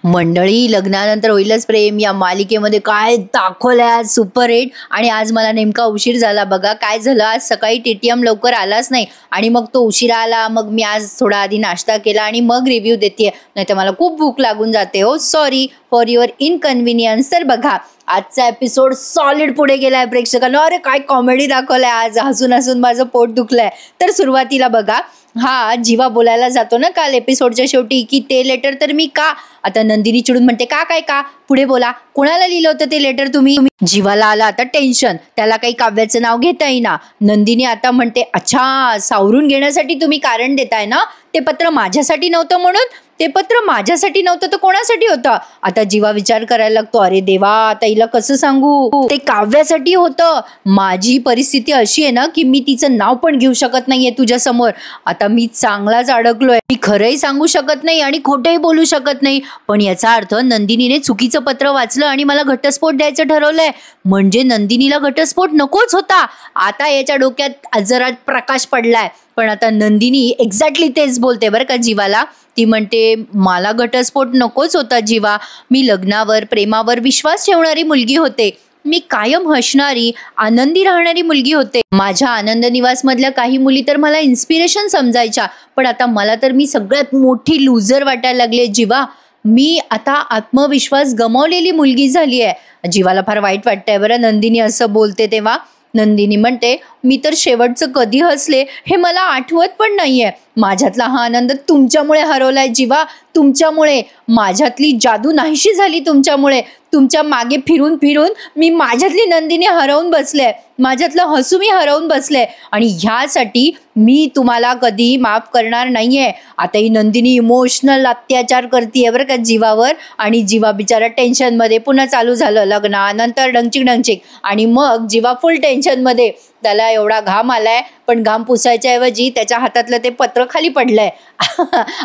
मंडळी, लग्नानंतर होईलच प्रेम या मालिकेमध्ये काय दाखवलंय आज सुपर हिट. आणि आज मला नेमका उशीर झाला बघा. काय झालं, आज सकाळी टीटीएम लवकर आलाच नाही आणि मग तो उशिरा आला. मग मी आज थोडा आधी नाश्ता केला आणि मग रिव्ह्यू देते, नाही तर मला खूप भूक लागून जाते. हो, सॉरी फॉर युअर इनकन्व्हिनियन्स. तर बघा, आजचा एपिसोड सॉलिड पुढे गेलाय प्रेक्षकांना. अरे काय कॉमेडी दाखवलाय आज, हसून हसून माझं पोट दुखलंय. तर सुरुवातीला बघा, हा जीवा बोलायला जातो ना काल एपिसोडच्या शेवटी की ते लेटर तर मी का, आता नंदिनी चिडून म्हणते का काय का, पुढे बोला, कोणाला लिहिलं होतं ते लेटर तुम्ही. जीवाला आला आता टेन्शन, त्याला काही काव्याचं नाव घेता येईना. नंदिनी आता म्हणते अच्छा, सावरून घेण्यासाठी तुम्ही कारण देताय ना, ते पत्र माझ्यासाठी नव्हतं म्हणून. ते पत्र माझ्यासाठी नव्हतं तर कोणासाठी होतं. आता जीवा विचार करायला लागतो, अरे देवा, आता हिला कसं सांगू, ते काव्यासाठी होतं. माझी परिस्थिती अशी आहे ना की मी तिचं नाव पण घेऊ शकत नाहीये तुझ्या समोर. आता मी चांगलाच अडकलोय. मी खरंही सांगू शकत नाही आणि खोटंही बोलू शकत नाही. पण याचा अर्थ नंदिनीने चुकीचं पत्र वाचलं आणि मला घटस्फोट द्यायचं ठरवलंय. म्हणजे नंदिनीला घटस्फोट नकोच होता. आता याच्या डोक्यात जरा प्रकाश पडलाय. पण आता नंदिनी एक्झॅक्टली तेच बोलते बरं का जीवाला. ती म्हणते मला घटस्फोट नकोच होता जीवा. मी लग्नावर, प्रेमावर विश्वास ठेवणारी मुलगी होते. मी कायम हसणारी, आनंदी राहणारी मुलगी होते. माझ्या आनंद निवास मधल्या काही मुली तर मला इन्स्पिरेशन समजायच्या. पण आता मला तर मी सगळ्यात मोठी लुझर वाटायला लागले जीवा. मी आता आत्मविश्वास गमावलेली मुलगी झाली आहे. जीवाला फार वाईट वाटतंय बरं नंदिनी असं बोलते तेव्हा. नंदिनी म्हणते मी तर शेवटचं कधी हसले हे मला आठवत पण नाहीये. माझ्यातला हा आनंद तुमच्यामुळे हरवलाय जीवा. तुमच्यामुळे माझ्यातली जादू नाहीशी झाली. तुमच्यामुळे, तुमच्या मागे फिरून फिरून मी माझ्यातली नंदिनी हरवून बसले. माझ्यातलं हसू मी हरवून बसले आणि ह्यासाठी मी तुम्हाला कधी माफ करणार नाहीये. आता ही नंदिनी इमोशनल अत्याचार करतीये बरं का जीवावर. आणि जीवा बिचारा टेन्शनमध्ये. पुन्हा चालू झालं लग्नानंतर डंचिक डंचिक. आणि मग जीवा फुल टेन्शनमध्ये. त्याला एवढा घाम आलाय, पण घाम पुसायच्या ऐवजी त्याच्या हातातलं ते पत्र खाली पडलंय.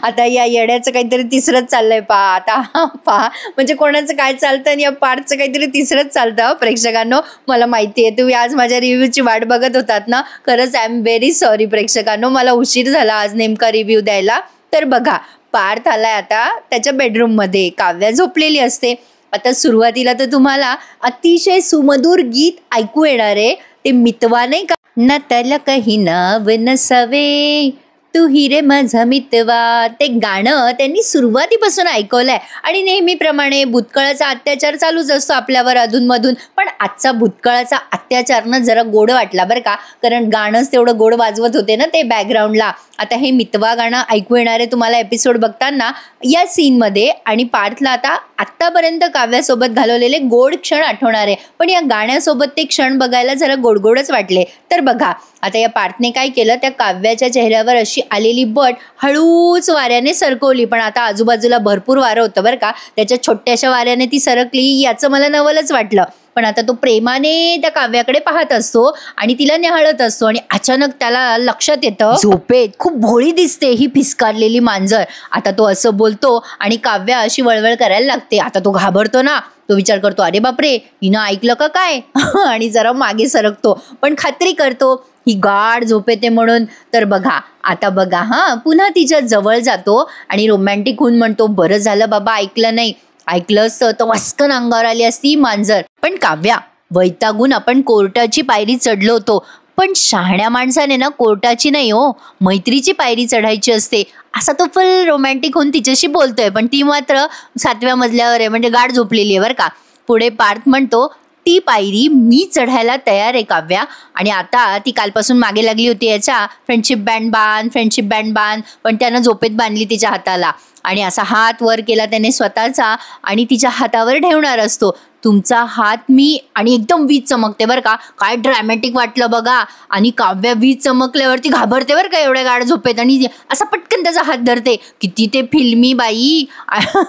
आता या येड्याचं काहीतरी तिसरंच चाललंय पहा. आता पहा, म्हणजे कोणाचं काय चालतं आणि या पार्टचं काहीतरी तिसरंच चालतं. प्रेक्षकांनो, मला माहिती आहे तुम्ही आज माझ्या रिव्ह्यूची वाट बघत होतात ना. खरंच आय एम व्हेरी सॉरी प्रेक्षकांनो, मला उशीर झाला आज नेमका रिव्ह्यू द्यायला. तर बघा, पार्थ आलाय आता त्याच्या बेडरूममध्ये. काव्या झोपलेली असते. आता सुरुवातीला तर तुम्हाला अतिशय सुमधुर गीत ऐकू येणार आहे. ते मितवा नाही का, न त्याला काही नाव नसावे, तू हिरे माझा मितवा, ते गाणं त्यांनी सुरुवातीपासून ऐकवलंय. आणि नेहमीप्रमाणे भूतकाळाचा अत्याचार चालूच असतो आपल्यावर अधूनमधून. पण आजचा भूतकाळाचा अत्याचारनं जरा गोड वाटला बरं का, कारण गाणंच तेवढं गोड वाजवत होते ना ते बॅकग्राऊंडला. आता हे मितवा गाणं ऐकू येणार आहे तुम्हाला एपिसोड बघताना या सीनमध्ये. आणि पार्थला आता आत्तापर्यंत काव्यासोबत घालवलेले गोड क्षण आठवणार आहे. पण या गाण्यासोबत ते क्षण बघायला जरा गोडगोडच वाटले. तर बघा, आता या पार्थने काय केलं, त्या काव्याच्या चेहऱ्यावर अशी आलेली बट हळूच वाऱ्याने सरकवली. पण आता आजूबाजूला भरपूर वारं होतं बरं का. त्याच्या छोट्याशा वाऱ्याने ती सरकली याचं मला नवलच वाटलं. पण आता तो प्रेमाने त्या काव्याकडे पाहत असतो आणि तिला निहाळत असतो. आणि अचानक त्याला लक्षात येतं, झोपेत खूप भोळी दिसते ही पिस्कारलेली मांजर. आता तो असं बोलतो आणि काव्या अशी वळवळ करायला लागते. आता तो घाबरतो ना. तो विचार करतो, अरे बापरे, हिनं ऐकलं का काय आणि जरा मागे सरकतो. पण खात्री करतो ही गाढ झोपेते म्हणून. तर बघा, आता बघा, हा पुन्हा तिच्या जवळ जातो आणि रोमॅन्टिक होऊन म्हणतो, बरं झालं बाबा ऐकलं नाही. ऐकलं असतं तर वस्कन अंगावर आली असती मांजर. पण काव्या, वैतागून आपण कोर्टाची पायरी चढलो होतो. पण शहाण्या माणसाने ना कोर्टाची नाही हो, मैत्रीची पायरी चढायची असते. असा तो फुल रोमॅन्टिक होऊन तिच्याशी बोलतोय. पण ती मात्र 7व्या मजल्यावर आहे, म्हणजे गाढ झोपलेली आहे बरं का. पुढे पार्थ म्हणतो, ती पायरी मी चढायला तयार आहे काव्या. आणि आता ती कालपासून मागे लागली होती याच्या, फ्रेंडशिप बँड बांध, फ्रेंडशिप बँड बांध. पण त्यानं झोपेत बांधली तिच्या हाताला आणि असा हात वर केला त्याने स्वतःचा आणि तिच्या हातावर ठेवणार असतो. तुमचा हात मी, आणि एकदम वीज चमकते बरं का. काय ड्रॅमॅटिक वाटलं बघा. आणि काव्या वीज चमकल्यावरती घाबरते बरं का एवढ्या गाढ झोपेत आणि असा पटकन त्याचा हात धरते. किती ते फिल्मी बाई.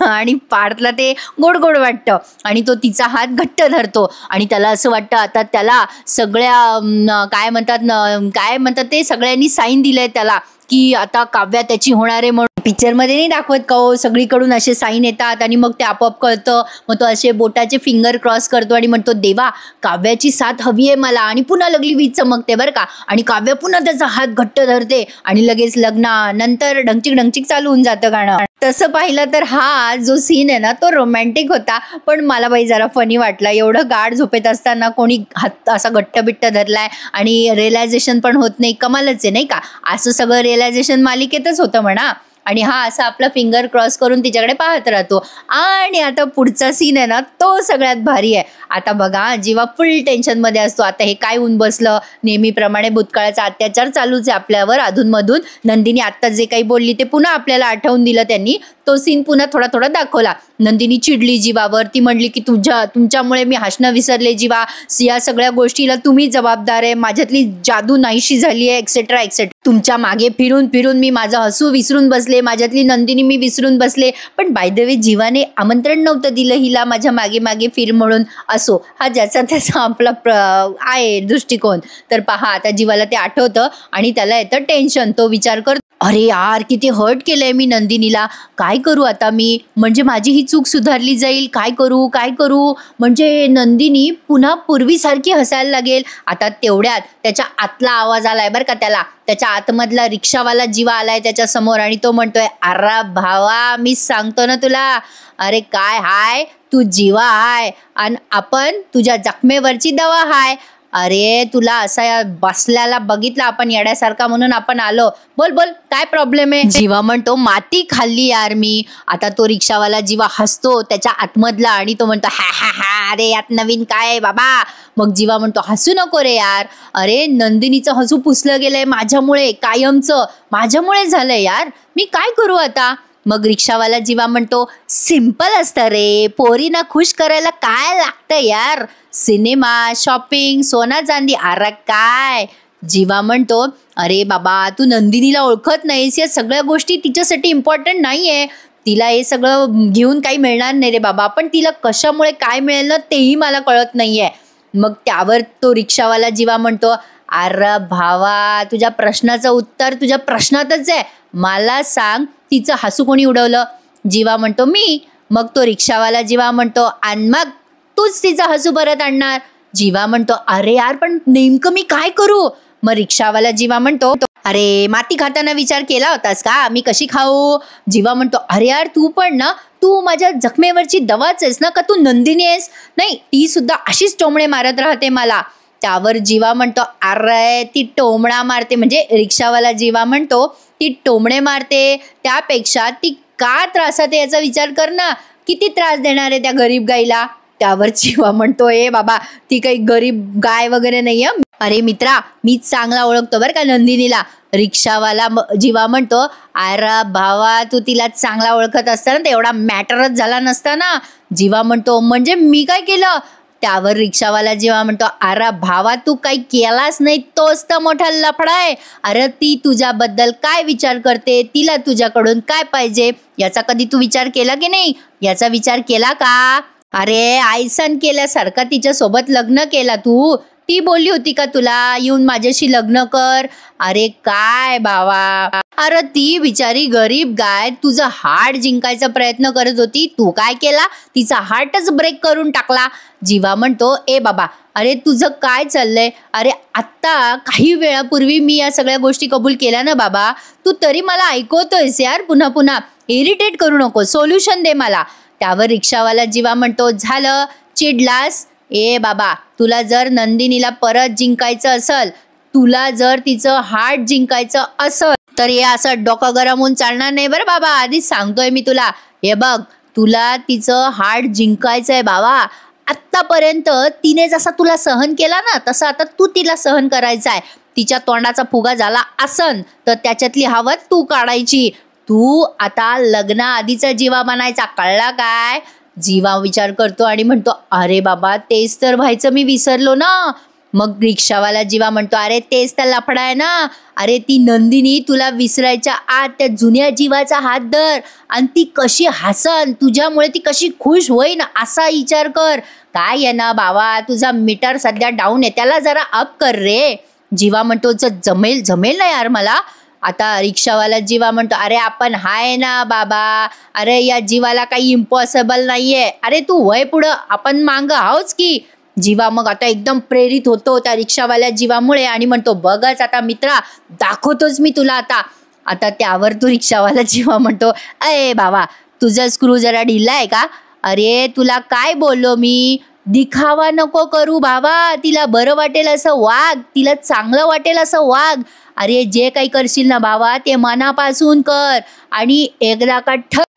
आणि पार्थला ते गोड गोड वाटतं आणि तो तिचा हात घट्ट धरतो. आणि त्याला असं वाटतं आता त्याला सगळ्या काय म्हणतात ते सगळ्यांनी साईन दिलंय त्याला की आता काव्या त्याची होणार आहे म्हणून. पिक्चरमध्ये नाही दाखवत का हो, सगळीकडून असे साईन येतात आणि मग ते आपोआप कळतं. मग तो असे बोटाचे फिंगर क्रॉस करतो आणि म्हणतो, देवा काव्याची साथ हवी आहे मला. आणि पुन्हा लगली वीज चमकते बरं का, आणि काव्य पुन्हा त्याचा हात घट्ट धरते आणि लगेच लग्नानंतर ढंगचिक ढंगचिक चालू होऊन जातं गाणं. तसं पाहिलं तर हा जो सीन आहे ना तो रोमॅन्टिक होता, पण मला बाई जरा फनी वाटला. एवढं गाढ झोपेत असताना कोणी हात असा घट्ट बिट्ट धरलाय आणि रिअलायझेशन पण होत नाही, कमालच आहे नाही का. असं सगळं रिअलायझेशन मालिकेतच होतं म्हणा. आणि हा असा आपला फिंगर क्रॉस करून तिच्याकडे पाहत राहतो. आणि आता पुढचा सीन आहे ना तो सगळ्यात भारी आहे. आता बघा जीवा फुल टेन्शनमध्ये असतो. आता हे काय होऊन बसलं, नेहमीप्रमाणे भूतकाळाचा अत्याचार चालूच आहे आपल्यावर अधूनमधून. नंदिनी आत्ता जे काही बोलली ते पुन्हा आपल्याला आठवून दिलं त्यांनी. तो सीन पुन्हा थोडा थोडा दाखवला. नंदिनी चिडली जीवावर. ती म्हणली की तुमच्यामुळे मी हसणं विसरले जीवा, या सगळ्या गोष्टीला तुम्ही जबाबदार आहे, माझ्यातली जादू नाहीशी झाली आहे, एक्सेट्रा एक्सेट्रा. तुमच्या मागे फिरून फिरून मी माझं हसू विसरून बसले, माझ्यातली नंदिनी मी विसरून बसले. पण बाय द वे जीवाने आमंत्रण नव्हतं दिलं हिला माझ्या मागे मागे फिर म्हणून. असो, हा ज्याचा त्याचा आपला आहे दृष्टिकोन. तर पहा आता जीवाला ते आठवतं आणि त्याला येतं टेन्शन. तो विचार करतो, अरे यार किती हर्ट केलंय मी नंदिनीला, काय करू आता मी, म्हणजे माझी ही चूक सुधारली जाईल, काय करू म्हणजे नंदिनी पुन्हा पूर्वीसारखी हसायला लागेल. आता तेवढ्यात त्याच्या आतला आवाज आलाय बरं का त्याला. त्याच्या आतमधला रिक्षावाला जीवा आलाय त्याच्या समोर आणि तो म्हणतोय, अरे भावा मी सांगतो ना तुला, अरे काय हाय तू जीवा हाय आणि आपण तुझ्या जखमेवरची दवा हाय. अरे तुला असा बसल्याला बघितला आपण येड्यासारखा म्हणून आपण आलो. बोल बोल काय प्रॉब्लेम आहे. जीवा म्हणतो, माती खाल्ली यार मी. आता तो रिक्षावाला जीवा हसतो त्याच्या आतमधला आणि तो म्हणतो, हा हा हा अरे यात नवीन काय आहे बाबा. मग जीवा म्हणतो, हसू नको रे यार, अरे नंदिनीचं हसू पुसलं गेलंय माझ्यामुळे, कायमचं माझ्यामुळे झालंय यार, मी काय करू आता. मग रिक्षावाला जीवा म्हणतो, सिंपल असतं रे, पोरींना खुश करायला काय लागतं यार, सिनेमा, शॉपिंग, सोना चांदी. अरे काय. जीवा म्हणतो, अरे बाबा तू नंदिनीला ओळखत नाहीस, या सगळ्या गोष्टी तिच्यासाठी इम्पॉर्टंट नाहीये, तिला हे सगळं घेऊन काही मिळणार नाही रे बाबा, पण तिला कशामुळे काय मिळेल ना तेही मला कळत नाहीये. मग त्यावर तो रिक्षावाला जीवा म्हणतो, अरे भावा तुझ्या प्रश्नाचं उत्तर तुझ्या प्रश्नातच आहे, मला सांग तिचं हसू कोणी उडवलं. जीवा म्हणतो, मी. मग तो रिक्षावाला जीवा म्हणतो, आणि मग तूच तिचं हसू परत आणणार. जीवा म्हणतो, अरे यार पण नेमकं मी काय करू. मग रिक्षावाला जीवा म्हणतो, अरे माती खाताना विचार केला होतास का मी कशी खाऊ. जीवा म्हणतो, अरे यार तू पण ना, तू माझ्या जखमेवरची दवाच आहेस ना, का तू नंदिनी आहेस. नाही ती सुद्धा अशीच टोमणे मारत राहते मला. त्यावर जीवा म्हणतो, अरे ती टोमणा मारते, म्हणजे रिक्षावाला जीवा म्हणतो ती टोमणे मारते त्यापेक्षा ती का त्रासात आहे याचा विचार कर ना, किती त्रास देणार आहे त्या गरीब गाईला. त्यावर जीवा म्हणतो, ए बाबा ती काही गरीब गाय वगैरे नाहीये, अरे मित्रा मी चांगला ओळखतो बरं का नंदिनीला. रिक्षावाला जीवा म्हणतो, अरे भावा तू तिला चांगला ओळखत असताना तर एवढा मॅटरच झाला नसता ना. जीवा म्हणतो, म्हणजे मी काय केलं. त्यावर रिक्षावाला जीवा म्हणतो, अरे भावा तू काही केलाच नाही, तोच तर मोठा लफडा आहे. अरे ती तुझ्याबद्दल काय विचार करते, तिला तुझ्याकडून काय पाहिजे याचा कधी तू विचार केला की नाही. याचा विचार केला का. अरे आयसन केल्यासारखा तिच्या सोबत लग्न केला तू. ती बोलली होती का तुला येऊन माझ्याशी लग्न कर. अरे काय बाबा, अरे ती बिचारी गरीब गाय तुझं हार्ट जिंकायचा प्रयत्न करत होती, तू काय केला, तिचा हार्टच ब्रेक करून टाकला. जीवा म्हणतो, ए बाबा अरे तुझं काय चाललंय. अरे आत्ता काही वेळापूर्वी मी या सगळ्या गोष्टी कबूल केल्या ना बाबा, तू तरी मला ऐकवतोयस यार पुन्हा पुन्हा. इरिटेट करू नको, सोल्युशन दे मला. त्यावर रिक्षावाला जीवा म्हणतो, झालं चिडलास. ए बाबा तुला जर नंदिनीला परत जिंकायचं असेल, तुला जर तिचं हार्ट जिंकायचं असेल तर हे असं डोकं गरम होऊन चालणार नाही बरं बाबा, आधीच सांगतोय मी तुला. हे बघ तुला तिचं हार्ट जिंकायचंय बाबा. आत्तापर्यंत तिने जसा तुला सहन केला ना तसं आता तू तिला सहन करायचा आहे. तिच्या तोंडाचा फुगा झाला असन तर त्याच्यातली हवा तू काढायची. तू आता लग्नाआधीचा जीवा बनायचा, कळला काय. जीवा विचार करतो आणि म्हणतो, अरे बाबा तेच तर व्हायचं मी विसरलो ना. मग रिक्षावाला जीवा म्हणतो, अरे तेच तर लफडा आहे ना. अरे ती नंदिनी तुला विसरायच्या आत त्या जुन्या जीवाचा हात धर आणि ती कशी हसन, तुझ्यामुळे ती कशी खुश होईन असा विचार कर. काय आहे ना बाबा तुझा मीटर सध्या डाऊन आहे, त्याला जरा अप कर रे. जीवा म्हणतो, जमेल ना यार मला. आता रिक्षावाला जीवा म्हणतो, अरे आपण हाय ना बाबा, अरे या जीवाला काही इम्पॉसिबल नाहीये, अरे तू वय पुढं, आपण मांग आहोच की. जीवा मग आता एकदम प्रेरित होतो त्या रिक्षावाल्या जीवामुळे आणि म्हणतो, बघच आता मित्रा, दाखवतोच मी तुला आता. आता त्यावर तो रिक्षावाला जीवा म्हणतो, अय बाबा, तुझा स्क्रू जरा ढिला आहे का? अरे तुला काय बोललो मी, दिखावा नको करू बाबा, तिला बरं वाटेल असं वाग, तिला चांगलं वाटेल असं वाग. अरे जे काही करशील ना बाबा ते मनापासून कर आणि एकदा का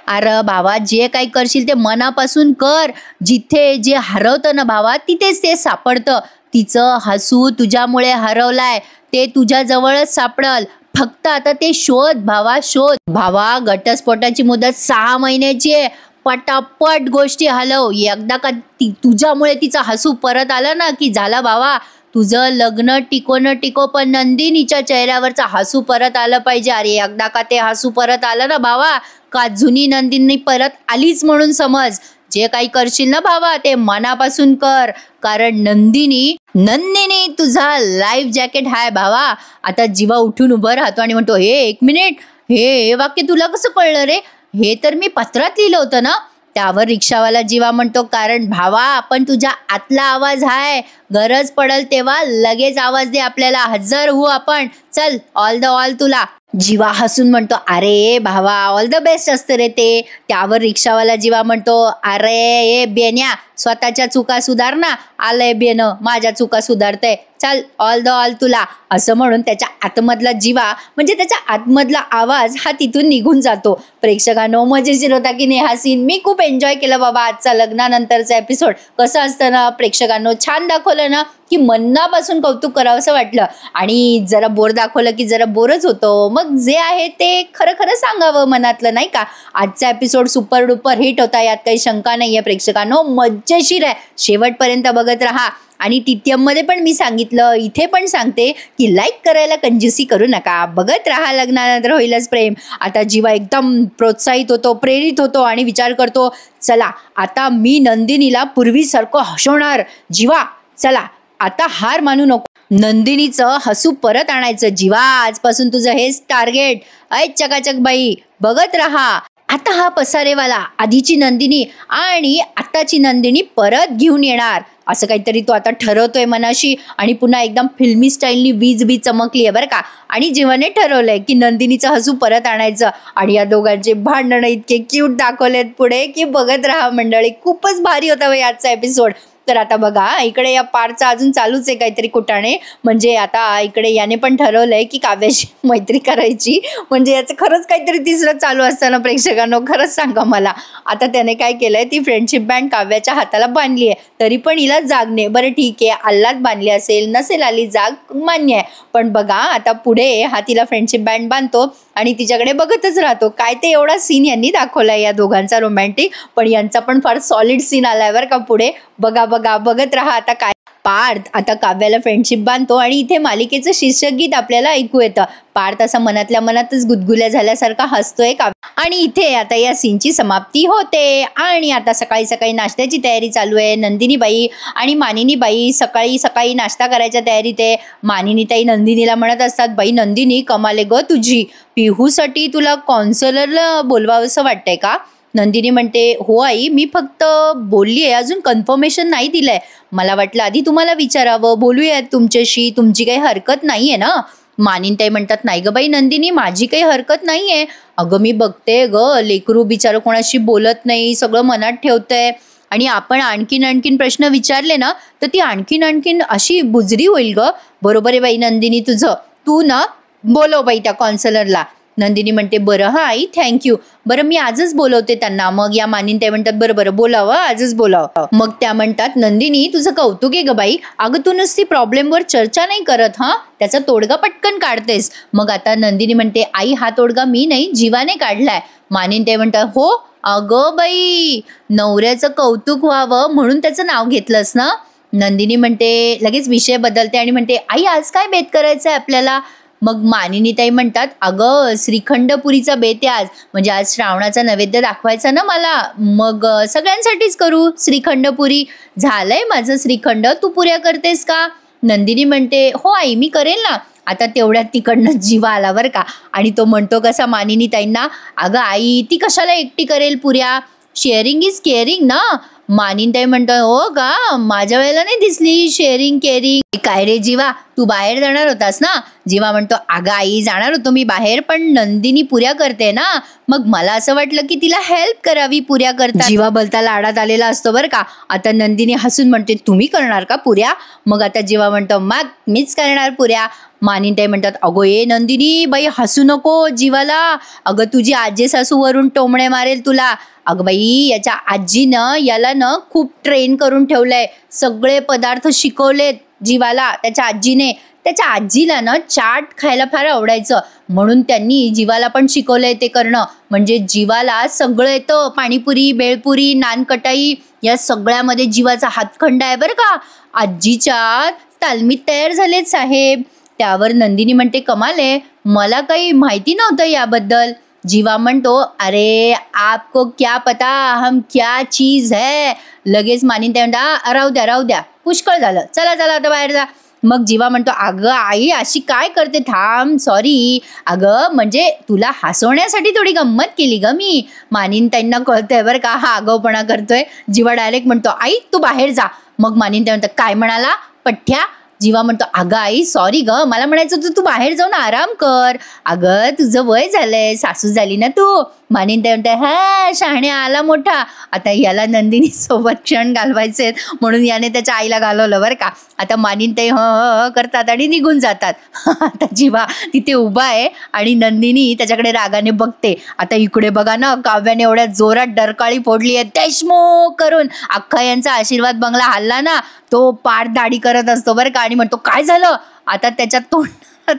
अरे बाबा, जे काही करशील ते मनापासून कर. जिथे जे हरवतं ना भावा, तिथेच ते सापडतं. तिचं हसू तुझ्यामुळे हरवलाय, ते तुझ्या जवळच सापडल. फक्त आता ते शोध भावा, शोध. भावा, घटस्फोटाची मुदत 6 महिन्याची आहे. पटापट गोष्टी हलव. एकदा का तुझ्यामुळे तिचं हसू परत आलं ना की झाला भावा, तुझं लग्न टिको पण नंदिनीच्या चेहऱ्यावरचं हसू परत आलं पाहिजे. अरे एकदा का ते हसू परत आलं ना भावा, का जुनी नंदिनी परत आलीच म्हणून समज. जे काही करशील ना भावा ते मनापासून कर, कारण नंदिनी तुझा लाईफ जॅकेट हाय भावा. आता जीवा उठून उभं राहतो आणि म्हणतो, हे 1 मिनिट, हे वाक्य तुला कसं कळलं रे? हे तर मी पत्रात लिहिलं होतं ना. त्यावर रिक्षावाला जीवा म्हणतो, कारण भावा आपण तुझ्या आतला आवाज हाय, गरज पडल तेव्हा लगेच आवाज दे आपल्याला, हजर होऊ आपण. चल, ऑल द ऑल तुला. जीवा हसून म्हणतो, अरे भावा, ऑल द बेस्ट असतं रे ते. त्यावर रिक्षावाला जीवा म्हणतो, अरे ए बेन्या, स्वतःच्या चुका सुधार ना. आलंय बेन, माझ्या चुका सुधारते, चल ऑल द ऑल तुला. असं म्हणून त्याच्या आतमधला जीवा म्हणजे त्याच्या आतमधला आवाज हा तिथून निघून जातो. प्रेक्षकांनो, मजेशीर होता की नाही हा सीन? मी खूप एन्जॉय केलं बाबा आजचा लग्नानंतरचा एपिसोड. कसं असतं ना प्रेक्षकांनो, छान दाखवलं ना की मनापासून कौतुक करावं असं वाटलं, आणि जरा बोर दाखवलं की जरा बोरच होतो. मग जे आहे ते खरं खरं सांगावं मनातलं, नाही का? आजचा एपिसोड सुपर डुपर हिट होता, यात काही शंका नाहीये प्रेक्षकांनो. मजेशीर आहे, शेवटपर्यंत बघत राहा. आणि TTM मध्ये पण मी सांगितलं, इथे पण सांगते की लाईक करायला कंजूसी करू नका. बघत राहा लग्नानंतर होईलच प्रेम. आता जीवा एकदम प्रोत्साहित होतो, प्रेरित होतो आणि विचार करतो, चला आता मी नंदिनीला पूर्वीसारखं हसवणार. जीवा, चला आता हार मानू नको, नंदिनीचं हसू परत आणायचं. जीवा, आजपासून तुझं हेच टार्गेट. ऐ चकाचक बाई, बघत राहा. आता हा पसारेवाला आधीची नंदिनी आणि आताची नंदिनी परत घेऊन येणार, असं काहीतरी तो आता ठरवतोय मनाशी. आणि पुन्हा एकदम फिल्मी स्टाईलनी वीज चमकली आहे बरं का. आणि जीवाने ठरवलंय की नंदिनीचं हसू परत आणायचं. आणि या दोघांचे भांडणं इतके क्यूट दाखवलेत पुढे की बघत राहा मंडळी. खूपच भारी होता बाई आजचा एपिसोड. तर आता बघा, इकडे या पार्टचा अजून चालूच आहे काहीतरी कुटाणे. म्हणजे आता इकडे याने पण ठरवलंय की काव्याशी मैत्री करायची. म्हणजे याचं खरंच काहीतरी तिसरं चालू असताना प्रेक्षकांनो, खरंच सांगा मला. आता त्याने काय केलंय, ती फ्रेंडशिप बँड काव्याच्या हाताला बांधली आहे, तरी पण हिला जाग नाही. बरं ठीक आहे, आल्लात बांधली असेल, नसेल आली जाग, मान्य आहे. पण बघा आता पुढे हा तिला फ्रेंडशिप बँड बांधतो आणि तिच्याकडे बघतच राहतो. काय ते एवढा सीन यांनी दाखवलाय या दोघांचा रोमॅन्टिक, पण यांचा पण फार सॉलिड सीन आलाय बरं का पुढे. बघत राहा आता काय. पार्थ आता काव्याला फ्रेंडशिप बांधतो आणि इथे मालिकेचं शीर्षक गीत आपल्याला ऐकू येतं. पार्थ असा मनातल्या मनातच गुदगुल्या झाल्यासारखा हसतोय काव्य. आणि इथे आता या सीनची समाप्ती होते. आणि आता सकाळी सकाळी नाश्त्याची तयारी चालू आहे. नंदिनीबाई आणि मानिनीबाई सकाळी नाश्ता करायच्या तयारीत आहे. मानिनीताई नंदिनीला म्हणत असतात, बाई नंदिनी, कमाले ग तुझी, पिहूसाठी तुला कॉन्सलरला बोलवावं असं वाटतंय का? नंदिनी म्हणते, हो आई, मी फक्त बोलली आहे, अजून कन्फर्मेशन नाही दिलंय. मला वाटलं आधी तुम्हाला विचारावं, बोलूयात तुमच्याशी, तुमची काही हरकत नाही आहे ना? मानिनताई म्हणतात, नाही ग बाई नंदिनी, माझी काही हरकत नाही आहे. अगं मी बघते ग, लेकरू बिचारं कोणाशी बोलत नाही, सगळं मनात ठेवतंय. आणि आपण आणखीन प्रश्न विचारले ना तर ती आणखीन अशी बुजरी होईल ग. बरोबर आहे बाई नंदिनी तुझं, तू ना बोलव बाई त्या कॉन्सलरला. नंदिनी म्हणते, बरं हा आई, थँक्यू. बरं मी आजच बोलवते त्यांना. मग या मानिनताई म्हणतात, बरं बोलावं, आजच बोलावं. मग त्या म्हणतात, नंदिनी तुझं कौतुक आहे ग बाई, अगं तू नुसती प्रॉब्लेमवर चर्चा नाही करत, त्याचा तोडगा पटकन काढतेस. मग आता नंदिनी म्हणते, आई हा तोडगा मी नाही, जीवाने काढलाय. मानिनताई म्हणतात, हो अगं बाई, नवऱ्याचं कौतुक व्हावं म्हणून त्याचं नाव घेतलंस ना? नंदिनी म्हणते, लगेच विषय बदलते आणि म्हणते, आई आज काय बेत करायचं आहे आपल्याला? मग मानिनीताई म्हणतात, अगं श्रीखंडपुरीचा बेत आहे आज, म्हणजे आज श्रावणाचा नैवेद्य दाखवायचा ना मला, मग सगळ्यांसाठीच करू श्रीखंडपुरी. झालंय माझं श्रीखंड, तू पुऱ्या करतेस का? नंदिनी म्हणते, हो आई मी करेल ना. आता तेवढ्यात तिकडनं जीवा आला बरं का. आणि तो म्हणतो कसा मानिनी ताईंना, अगं आई ती कशाला एकटी करेल पुऱ्या, शेअरिंग इज केअरिंग ना. मानिनताई म्हणतात, हो का, माझ्या वेळेला नाही दिसली शेअरिंग केअरिंग. काय रे जीवा, तू बाहेर जाणार होतास ना. जीवा म्हणतो, अगं आई जाणार होतो मी बाहेर, पण नंदिनी पुऱ्या करते ना, मग मला असं वाटलं की तिला हेल्प करावी पुऱ्या करता. जीवा भलता लाडात आलेला असतो बरं का. आता नंदिनी हसून म्हणते, तुम्ही करणार का पुऱ्या. मग आता जीवा म्हणतो, मग मीच करणार पुऱ्या. मानिनताई म्हणतात, अगो ये नंदिनी बाई हसू नको जीवाला, अगं तुझी आजी सासू वरून टोमणे मारेल तुला. अगं बाई याच्या आजीनं याला खूप ट्रेन करून ठेवलंय, सगळे पदार्थ शिकवलेत जीवाला त्याच्या आजीने. त्याच्या आजीला चाट खायला फार आवडायचं, म्हणून त्यांनी जीवाला पण शिकवलंय ते करणं. म्हणजे जीवाला सगळं येतं, पाणीपुरी, बेळपुरी, नानकटाई या सगळ्यामध्ये जीवाचा हातखंड आहे बरं का. आजीच्या तालमीत तयार झालेत साहेब. त्यावर नंदिनी म्हणते, कमाल आहे, मला काही माहिती नव्हतं याबद्दल. जीवा म्हणतो, अरे आपको क्या पता हम क्या चीज है. लगेच मानिनताई म्हणता, राहू द्या पुष्कळ झालं, चला आता बाहेर जा. मग जीवा म्हणतो, अगं आई अशी काय करते, थांब, सॉरी. अगं म्हणजे तुला हसवण्यासाठी थोडी गंमत केली ग मी. मानिनताईंना कळतंय बरं का हा आगाऊपणा करतोय. जीवा डायरेक्ट म्हणतो, आई तू बाहेर जा. मग मानिनताई म्हणतात, काय म्हणाला पठ्ठ्या. जीवा म्हणतो, अगं आई सॉरी ग, मला म्हणायचं होतं तू बाहेर जाऊन आराम कर. अगं तुझं वय झालंय, सासू झाली ना तू. मानिनताई म्हणते, हा शहाणे आला मोठा. आता याला नंदिनी सोबत क्षण घालवायचे म्हणून याने त्याच्या आईला घालवलं बरं का. आता मानिनताई ह करतात आणि निघून जातात. आता जीवा तिथे उभा आहे आणि नंदिनी त्याच्याकडे रागाने बघते. आता इकडे बघा ना, काव्याने एवढ्या जोरात डरकाळी फोडली आहे, देशमुख करून अख्खा यांचा आशीर्वाद बंगला हल्ला ना. तो पार दाढी करत असतो बरं का आणि म्हणतो, काय झालं. आता त्याच्या तोंड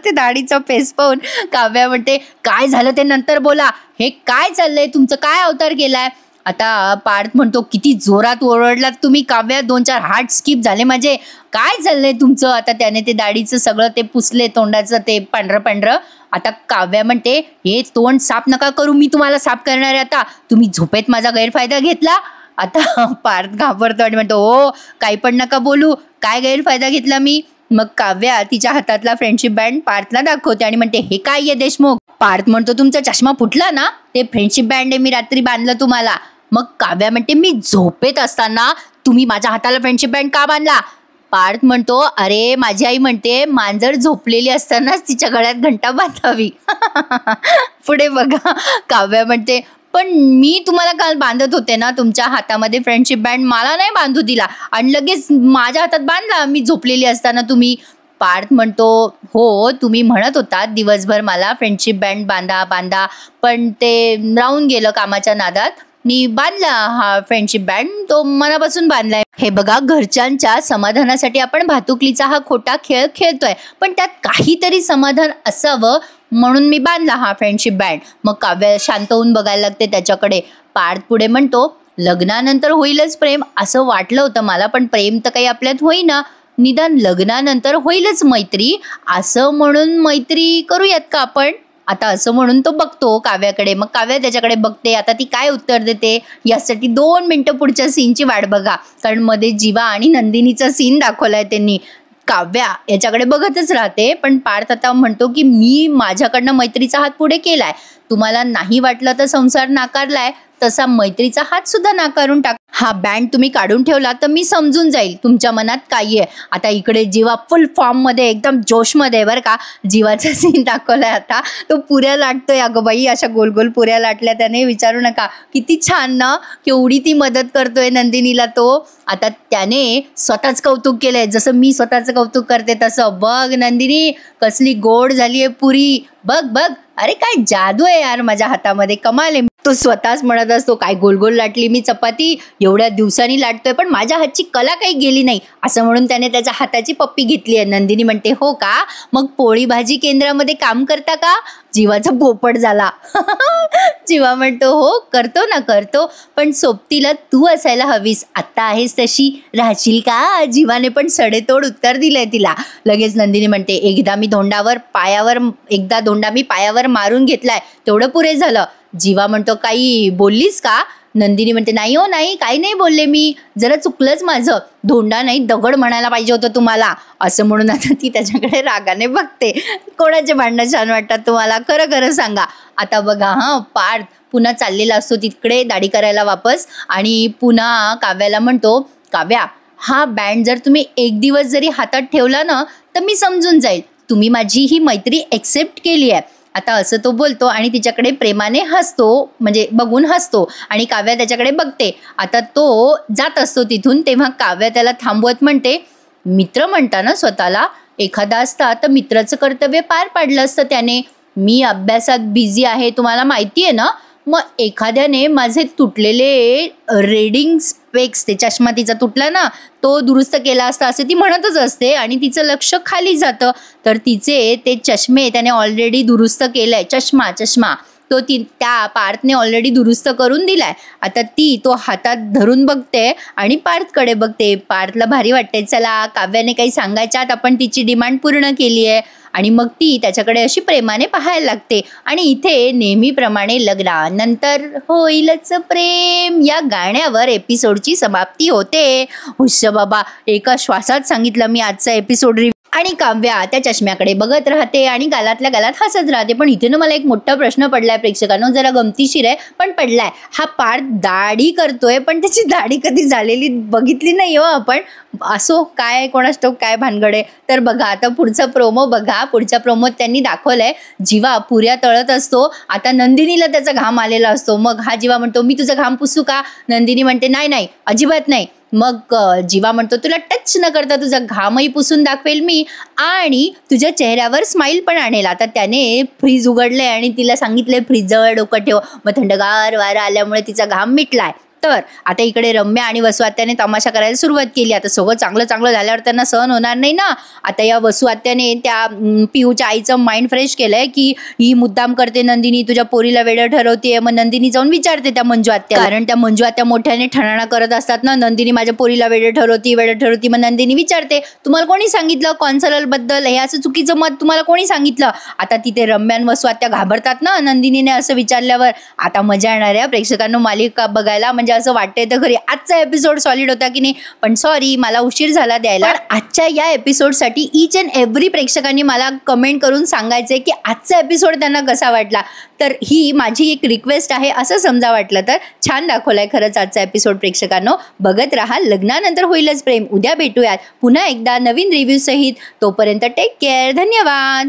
ते दाढीचा फेस पाहून काव्या म्हणते, काय झालं ते नंतर बोला, हे काय चाललंय तुमचं, काय अवतार केलाय. आता पार्थ म्हणतो, किती जोरात ओरडलात तुम्ही काव्या, 2-4 हार्ट स्किप झाले माझे, काय चाललंय तुमचं. आता त्याने ते दाढीचं सगळं ते पुसले, तोंडाचं ते पांढरं. आता काव्या म्हणते, हे तोंड साफ नका करू, मी तुम्हाला साफ करणार आहे आता, तुम्ही झोपेत माझा गैरफायदा घेतला. आता पार्थ घाबरतो आणि म्हणतो, हो काही पण नका बोलू, काय गैरफायदा घेतला मी. मग काव्या तिच्या हातातला फ्रेंडशिप बँड पार्थला दाखवते आणि म्हणते, हे काय आहे देशमुख. पार्थ म्हणतो, तुमचा चष्मा फुटला ना, ते फ्रेंडशिप बँड आहे, मी रात्री बांधलं तुम्हाला. मग काव्या म्हणते, मी झोपेत असताना तुम्ही माझ्या हाताला फ्रेंडशिप बँड का बांधला. पार्थ म्हणतो, अरे माझी आई म्हणते मांजर झोपलेली असतानाच तिच्या गळ्यात घंटा बांधावी. पुढे बघा, काव्या म्हणते, पण मी तुम्हाला काल बांधत होते ना तुमच्या हातामध्ये फ्रेंडशिप बँड, मला नाही बांधू दिला आणि लगेच माझ्या हातात बांधला मी झोपलेली असताना तुम्ही. पार्थ म्हणतो, हो तुम्ही म्हणत होतात दिवसभर मला फ्रेंडशिप बँड बांधा, पण ते राहून गेलं कामाच्या नादात. मी बांधला हा फ्रेंडशिप बँड, तो मनापासून बांधलाय. हे बघा, घरच्यांच्या समाधानासाठी आपण भातुकलीचा हा खोटा खेळ खेळतोय, पण त्यात काहीतरी समाधान असावं म्हणून मी बांधला हा फ्रेंडशिप बँड. मग काव्य शांत होऊन बघायला लागते त्याच्याकडे. पार्थ पुढे म्हणतो, लग्नानंतर होईलच प्रेम असं वाटलं होतं मला, पण प्रेम तर काही आपल्यात होईना, निदान लग्नानंतर होईलच मैत्री, असं म्हणून मैत्री करूयात का आपण. आता असं म्हणून तो बघतो काव्याकडे. मग काव्या त्याच्याकडे बघते, आता ती काय उत्तर देते यासाठी 2 मिनिटं पुढच्या सीनची वाट बघा, कारण मध्ये जीवा आणि नंदिनीचा सीन दाखवलाय त्यांनी. काव्या याच्याकडे बघतच राहते, पण पार्थ आता म्हणतो की मी माझ्याकडनं मैत्रीचा हात पुढे केलाय, तुम्हाला नाही वाटलं तर संसार नाकारलाय, तसा मैत्रीचा हात सुद्धा नाकारून टाक. हा बँड तुम्ही काढून ठेवला तर मी समजून जाईल तुमच्या मनात काय आहे. आता इकडे जीवा फुल फॉर्म मध्ये एकदम जोशमध्ये बरं का. जीवाचा सीन दाखवलाय आता, तो पुऱ्या लाटतोय. अगं बाई अशा गोल गोल पुऱ्या लाटल्या त्याने, विचारू नका. किती छान ना, केवढी ती मदत करतोय नंदिनीला तो. आता त्याने स्वतःच कौतुक केलंय, जसं मी स्वतःचं कौतुक करते तसं. बघ नंदिनी कसली गोड झालीये पुरी, बघ बघ, अरे काय जादू आहे यार माझ्या हातामध्ये, कमाल आहे. तो स्वतःच म्हणत असतो, काय गोल गोल लाटली मी चपाती, एवढ्या दिवसांनी लाटतोय पण माझ्या हातची कला काही गेली नाही, असं म्हणून त्याने त्याच्या हाताची पप्पी घेतली आहे. नंदिनी म्हणते, हो का, मग पोळी भाजी केंद्रामध्ये काम करता का. जीवाचा पोपट झाला. जीवा म्हणतो, हो करतो ना करतो, पण सोबतीला तू असायला हवीस, आत्ता आहेस तशी, राहशील का. जीवाने पण सडेतोड उत्तर दिलंय तिला. लगेच नंदिनी म्हणते, एकदा दोंडा मी पायावर मारून घेतलाय, तेवढं पुरे झालं. जीवा म्हणतो, काही बोललीस का. नंदिनी म्हणते नाही हो नाही, काही नाही बोलले मी, जरा चुकलंच माझं, धोंडा नाही दगड म्हणायला पाहिजे होतं तुम्हाला, असं म्हणून आता ती त्याच्याकडे रागाने बघते. कोणाचे भांडणं छान वाटतात तुम्हाला, खरं खरं सांगा. आता बघा पार्थ पुन्हा चाललेला असतो तिकडे दाढी करायला वापस, आणि पुन्हा काव्याला म्हणतो, काव्या हा बँड जर तुम्ही एक दिवस जरी हातात ठेवला ना तर मी समजून जाईल तुम्ही माझी ही मैत्री एक्सेप्ट केली आहे. आता असं तो बोलतो आणि तिच्याकडे प्रेमाने हसतो, म्हणजे बघून हसतो, आणि काव्या त्याच्याकडे बघते. आता तो जात असतो तिथून, तेव्हा काव्या त्याला थांबवत म्हणते, मित्र म्हणता ना स्वतःला, एखादा असता तर मित्राचं कर्तव्य पार पाडलं असतं त्याने. मी अभ्यासात बिझी आहे तुम्हाला माहिती आहे ना, मग एखाद्याने माझे तुटलेले रेडिंग स्पेक्स, ते चष्मा तिचा तुटला ना तो दुरुस्त केला असता असे ती म्हणतच असते, आणि तिचं लक्ष खाली जातं. तर तिचे ते चष्मे त्याने ऑलरेडी दुरुस्त केलंय, चष्मा तो त्या पार्थने ऑलरेडी दुरुस्त करून दिलाय. आता ती तो हातात धरून बघते आणि पार्थकडे बघते. पार्थला भारी वाटते, चला काव्याने काही सांगायच्या आत आपण तिची डिमांड पूर्ण केली आहे. आणि मग ती त्याच्याकडे अशी प्रेमाने पाहायला लागते. आणि इथे नेहमीप्रमाणे लग्नानंतर होईलच प्रेम या गाण्यावर एपिसोडची समाप्ती होते. हुश्श बाबा, एका श्वासात सांगितलं मी आजचा एपिसोड. आणि काव्या त्या चष्म्याकडे बघत राहते आणि गालातल्या गालात हसत राहते. पण इथे ना मला एक मोठा प्रश्न पडलाय प्रेक्षकांनो, जरा गमतीशीर आहे पण पडलाय. हा पार्थ दाढी करतोय पण त्याची दाढी कधी झालेली बघितली नाही हो आपण. असो काय कोणास ठाऊक काय भानगडे. तर बघा आता पुढचा प्रोमो बघा. पुढच्या प्रोमोत त्यांनी दाखवलंय जीवा पुऱ्या तळत असतो. आता नंदिनीला त्याचा घाम आलेला असतो. मग हा जीवा म्हणतो मी तुझा घाम पुसू का. नंदिनी म्हणते नाही नाही अजिबात नाही. मग जीवा म्हणतो तुला टच न करता तुझा घामही पुसून दाखवेल मी आणि तुझ्या चेहऱ्यावर स्माइल पण आणेल. आता त्याने फ्रीज उघडले आणि तिला सांगितले फ्रीजजवळ डोकं ठेव. मग थंडगार वारा आल्यामुळे तिचा घाम मिटलाय. तर आता इकडे रम्या आणि वसू आत्याने तमाशा करायला सुरुवात केली. आता सगळं चांगलं झाल्यावर त्यांना सहन होणार नाही ना. आता या वसू आत्याने त्या पिऊच्या आईचं माइंड फ्रेश केलंय की ही मुद्दाम करते नंदिनी, तुझ्या पोरीला वेडं ठरवते. मग नंदिनी जाऊन विचारते त्या मंजू आत्या, कारण त्या मंजू आत्या मोठ्याने ठणाणा करत असतात ना, नंदिनी माझ्या पोरीला वेडं ठरवती. मग नंदिनी विचारते तुम्हाला कोणी सांगितलं कॉन्सलर बद्दल हे असं चुकीचं मत तुम्हाला कोणी सांगितलं. आता तिथे रम्या आणि वसू आत्या घाबरतात ना नंदिनीने असं विचारल्यावर. आता मजा येणार आहे प्रेक्षकांनो मालिका बघायला. म्हणजे असं वाटतंय तर खरी आजचा एपिसोड सॉलिड होता की नाही, पण सॉरी मला उशीर झाला द्यायला. पण आजच्या या एपिसोडसाठी ईच अँड एव्हरी प्रेक्षकांनी मला कमेंट करून सांगायचंय की आजचा एपिसोड त्यांना कसा वाटला. तर ही माझी एक रिक्वेस्ट आहे असं समजा वाटलं तर. छान दाखवलाय खरंच आजचा एपिसोड प्रेक्षकांनो. बघत राहा लग्नानंतर होईलच प्रेम. उद्या भेटूयात पुन्हा एकदा नवीन रिव्ह्यू सहित. तोपर्यंत टेक केअर. धन्यवाद.